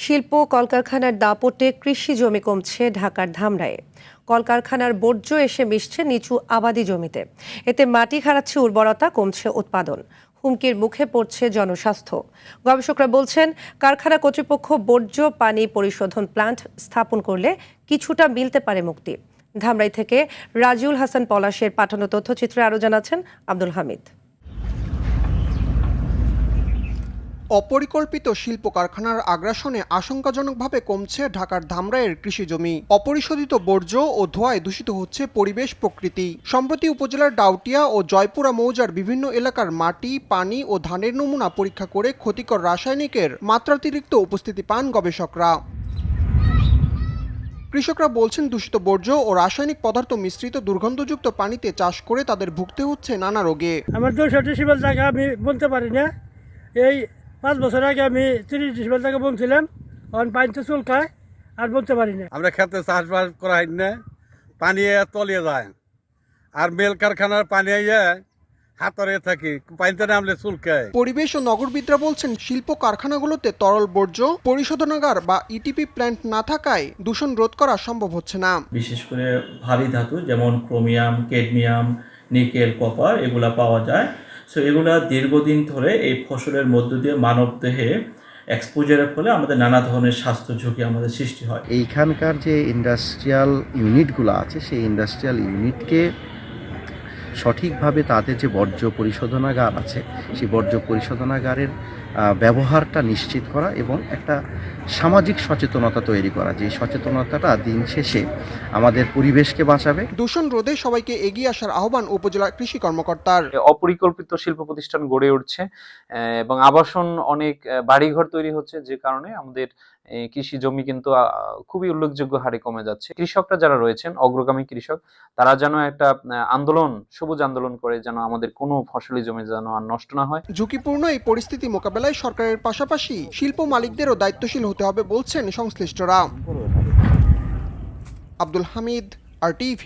শিল্প কলকারখানার দাপটে কৃষি জমি কমছে ঢাকার ধামরায়ে। কলকারখানার বর্জ্য এসে মিশছে নিচু আবাদি জমিতে। এতে মাটি হারাচ্ছে উর্বরতা, কমছে উৎপাদন। হুমকির মুখে পড়ছে জনস্বাস্থ্য। গবেষকরা বলছেন, কারখানা কর্তৃপক্ষ বর্জ্য পানি পরিশোধন প্ল্যান্ট স্থাপন করলে কিছুটা মিলতে পারে মুক্তি। ধামরাই থেকে রাজিউল হাসান পলাশের পাঠানো তথ্যচিত্রে আরও জানাচ্ছেন আব্দুল হামিদ। অপরিকল্পিত শিল্প কারখানার আগ্রাসনে আশঙ্কাজনকভাবে কমছে ঢাকার ধামরাইয়ের কৃষি জমি। অপরিশোধিত বর্জ্য ও ধোঁয়ায় দূষিত হচ্ছে পরিবেশ, প্রকৃতি। সম্প্রতি উপজেলার ডাউটিয়া ও জয়পুরা মৌজার বিভিন্ন এলাকার মাটি, পানি ও ধানের নমুনা পরীক্ষা করে ক্ষতিকর রাসায়নিকের মাত্রাতিরিক্ত উপস্থিতি পান গবেষকরা। কৃষকরা বলছেন, দূষিত বর্জ্য ও রাসায়নিক পদার্থ মিশ্রিত দুর্গন্ধযুক্ত পানিতে চাষ করে তাদের ভুগতে হচ্ছে নানা রোগে। আমার 200 ডিসিবেল জায়গা আমি বলতে পারি না। এই 5 বছর আগে আমি 30 ডিসিবেল জায়গা বলছিলাম, এখন পানিতে চুলকায় আর বলতে পারি না। আমরা খেতে চাষবাস করা হয় না, পানি তলিয়ে যায়। আর মেল কারখানার পানি হাতরে থাকি, পানিতে নামলে চুলকায়। পরিবেশ ও নগরবিদরা বলছেন, শিল্প কারখানাগুলোতে তরল বর্জ্য পরিশোধনাগার বা ইটিপি প্ল্যান্ট না থাকায় দূষণ রোধ করা সম্ভব হচ্ছে না। বিশেষ করে ভারী ধাতু যেমন ক্রোমিয়াম, ক্যাডমিয়াম, নিকেল, কপার এগুলা পাওয়া যায়। সো এগুলা দীর্ঘদিন ধরে এই ফসলের মধ্য দিয়ে মানবদেহে এক্সপোজারের ফলে আমাদের নানা ধরনের স্বাস্থ্য ঝুঁকি আমাদের সৃষ্টি হয়। এইখানকার যে ইন্ডাস্ট্রিয়াল ইউনিটগুলো আছে সেই ইন্ডাস্ট্রিয়াল ইউনিটকে সঠিকভাবে তাদের যে বর্জ্য পরিশোধনাগার আছে সেই বর্জ্য পরিশোধনাগারের ব্যবহারটা নিশ্চিত করা এবং একটা সামাজিক সচেতনতা তৈরি করা, যে সচেতনতাটা দিন শেষে আমাদের পরিবেশকে বাঁচাবে। দূষণ রোধে সবাইকে এগিয়ে আসার আহ্বান উপজেলা কৃষি কর্মকর্তার। অপরিকল্পিত শিল্প প্রতিষ্ঠান গড়ে উঠছে এবং আবাসন অনেক বাড়িঘর তৈরি হচ্ছে, যে কারণে আমাদের কৃষি জমি কিন্তু খুবই উল্লেখযোগ্য হারে কমে যাচ্ছে। কৃষকরা যারা রয়েছেন, অগ্রগামী কৃষক, তারা যেন একটা আন্দোলন, সবুজ আন্দোলন করে, যেন আমাদের কোনো ফসলি জমি যেন আর নষ্ট না হয়। ঝুঁকিপূর্ণ এই পরিস্থিতি মোকাবেলায় সরকারের পাশাপাশি শিল্প মালিকদেরও দায়িত্বশীল হতে হবে বলছেন সংশ্লিষ্টরা। আব্দুল হামিদ, RTV।